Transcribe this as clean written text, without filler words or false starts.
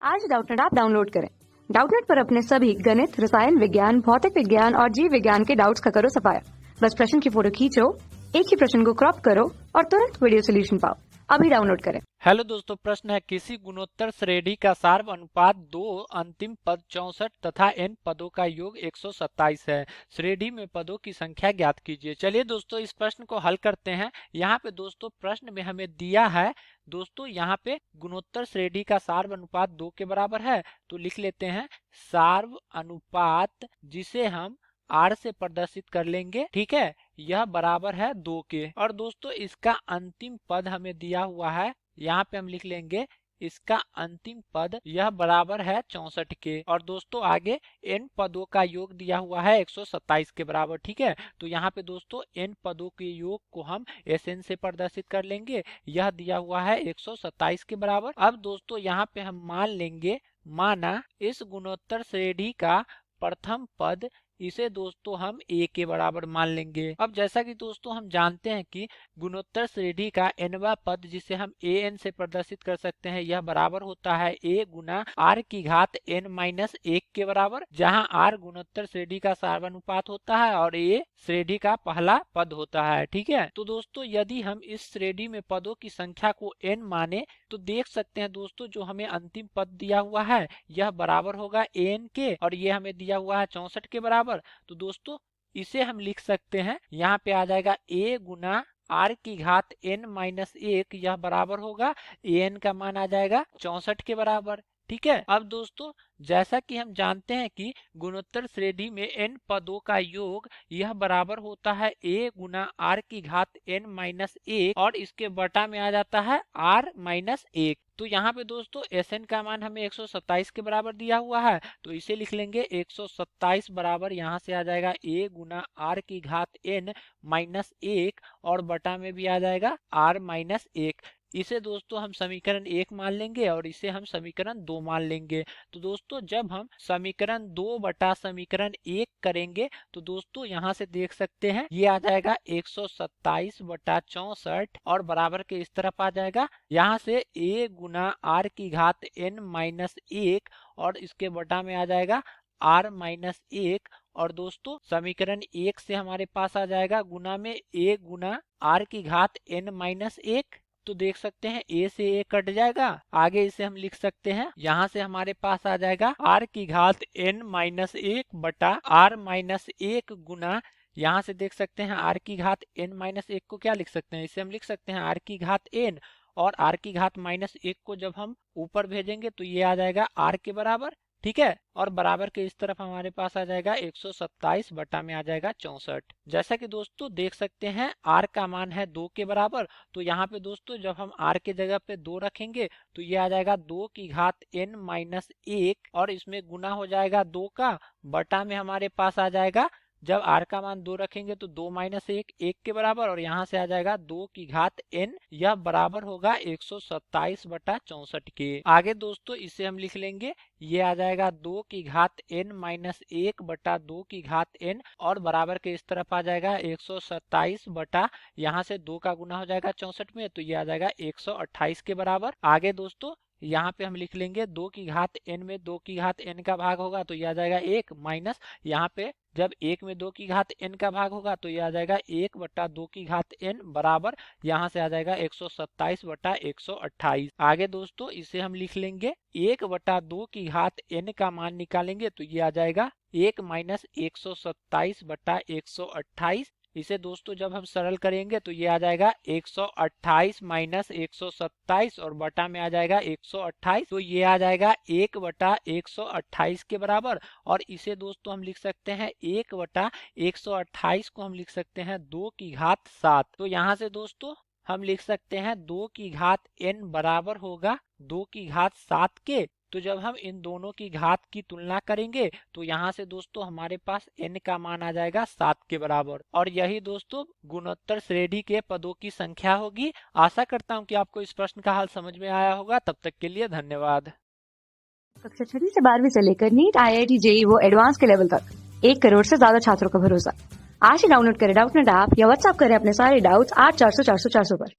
आज Doubtnut app download करें। Doubtnut पर अपने सभी गणित, रसायन विज्ञान, भौतिक विज्ञान और जीव विज्ञान के डाउट्स का करो सफाया। बस प्रश्न की फोटो खींचो, एक ही प्रश्न को क्रॉप करो और तुरंत वीडियो सोल्यूशन पाओ। अभी डाउनलोड करें। हेलो दोस्तों, प्रश्न है किसी गुणोत्तर श्रेणी का सार्व अनुपात 2, अंतिम पद 64 तथा n पदों का योग 127 है। श्रेणी में पदों की संख्या ज्ञात कीजिए। चलिए दोस्तों, इस प्रश्न को हल करते हैं। यहाँ पे दोस्तों प्रश्न में हमें दिया है दोस्तों, यहाँ पे गुणोत्तर श्रेणी का सार्व अनुपात 2 के बराबर है, तो लिख लेते हैं सार्व अनुपात, जिसे हम R से प्रदर्शित कर लेंगे। ठीक है, यह बराबर है 2 के। और दोस्तों इसका अंतिम पद हमें दिया हुआ है, यहाँ पे हम लिख लेंगे इसका अंतिम पद, यह बराबर है 64 के। और दोस्तों आगे n पदों का योग दिया हुआ है 127 के बराबर। ठीक है, तो यहाँ पे दोस्तों n पदों के योग को हम Sn से प्रदर्शित कर लेंगे, यह दिया हुआ है 127 के बराबर। अब दोस्तों यहाँ पे हम मान लेंगे, माना इस गुणोत्तर श्रेणी का प्रथम पद, इसे दोस्तों हम a के बराबर मान लेंगे। अब जैसा कि दोस्तों हम जानते हैं कि गुणोत्तर श्रेणी का nवां पद, जिसे हम an से प्रदर्शित कर सकते हैं, यह बराबर होता है a गुना r की घात n-1 के बराबर, जहां r गुणोत्तर श्रेणी का सार्वनुपात होता है और a श्रेणी का पहला पद होता है। ठीक है, तो दोस्तों यदि हम इस श्रेणी में पदों की संख्या को n माने, तो देख सकते हैं दोस्तों जो हमें अंतिम पद दिया हुआ है यह बराबर होगा an के, और ये हमें दिया हुआ है 64 के बराबर। तो दोस्तों इसे हम लिख सकते हैं, यहाँ पे आ जाएगा a गुना r की घात n-1, यह बराबर होगा an का मान आ जाएगा 64 के बराबर। ठीक है, अब दोस्तों जैसा कि हम जानते हैं कि गुणोत्तर श्रेणी में n पदों का योग यह बराबर होता है a गुना r की घात n-1, और इसके बटा में आ जाता है r-1। तो यहाँ पे दोस्तों Sn का मान हमें 127 के बराबर दिया हुआ है, तो इसे लिख लेंगे 127 बराबर, यहाँ से आ जाएगा a गुना r की घात n-1, और बटा में भी आ जाएगा r-1। इसे दोस्तों हम समीकरण 1 मान लेंगे और इसे हम समीकरण 2 मान लेंगे। तो दोस्तों जब हम समीकरण 2 बटा समीकरण 1 करेंगे, तो दोस्तों यहाँ से देख सकते हैं ये आ जाएगा 127 बटा 64, और बराबर के इस तरफ आ जाएगा, यहाँ से a गुना r की घात n-1, और इसके बटा में आ जाएगा r-1। और दोस्तों समीकरण 1 से हमारे पास आ जाएगा गुना में a गुना r की घात n-1, तो देख सकते हैं a से a कट जाएगा, आगे इसे हम लिख सकते हैं, यहाँ से हमारे पास आ जाएगा r की घात n-1 बटा r-1 गुना, यहाँ से देख सकते हैं r की घात n-1 को क्या लिख सकते हैं, इसे हम लिख सकते हैं r की घात n, और r की घात -1 को जब हम ऊपर भेजेंगे तो ये आ जाएगा r के बराबर। ठीक है, और बराबर के इस तरफ हमारे पास आ जाएगा 127 बटा में आ जाएगा 64। जैसा कि दोस्तों देख सकते हैं r का मान है 2 के बराबर, तो यहाँ पे दोस्तों जब हम r के जगह पे 2 रखेंगे तो ये आ जाएगा 2 की घात n-1, और इसमें गुना हो जाएगा 2 का, बटा में हमारे पास आ जाएगा, जब r का मान 2 रखेंगे तो 2 - 1 1 के बराबर, और यहाँ से आ जाएगा 2 की घात n, यह बराबर होगा 127 बटा 64 के। आगे दोस्तों इसे हम लिख लेंगे, ये आ जाएगा 2 की घात n-1 बटा 2 की घात n, और बराबर के इस तरफ आ जाएगा 127 बटा, यहाँ से 2 का गुना हो जाएगा 64 में, तो ये आ जाएगा 128 के बराबर। आगे दोस्तों यहाँ पे हम लिख लेंगे 2 की घात n में 2 की घात n का भाग होगा तो ये आ जाएगा 1, माइनस यहाँ पे जब 1 में 2 की घात n का भाग होगा तो ये आ जाएगा 1 बटा 2 की घात n बराबर, यहाँ से आ जाएगा 127 बटा 128। आगे दोस्तों इसे हम लिख लेंगे 1 बटा 2 की घात n का मान निकालेंगे तो ये आ जाएगा 1 माइनस 127 बटा 128। इसे दोस्तों जब हम सरल करेंगे तो ये आ जाएगा 128 माइनस 127, और बटा में आ जाएगा 128, तो ये आ जाएगा 1 बटा 128 के बराबर। और इसे दोस्तों हम लिख सकते हैं 1 बटा 128 को हम लिख सकते हैं 2 की घात 7। तो यहाँ से दोस्तों हम लिख सकते हैं 2 की घात n बराबर होगा 2 की घात 7 के। तो जब हम इन दोनों की घात की तुलना करेंगे तो यहाँ से दोस्तों हमारे पास n का मान आ जाएगा 7 के बराबर, और यही दोस्तों गुणोत्तर श्रेणी के पदों की संख्या होगी। आशा करता हूँ कि आपको इस प्रश्न का हल समझ में आया होगा। तब तक के लिए धन्यवाद। कक्षा 6 से 12वीं से लेकर नीट, IIT, JEE वो एडवांस के लेवल तक 1 करोड़ से ज्यादा छात्रों का भरोसा। आज ही डाउनलोड करें डाउटनेट ऐप या व्हाट्सएप करें अपने सारे डाउट्स 8400 400 400 पर।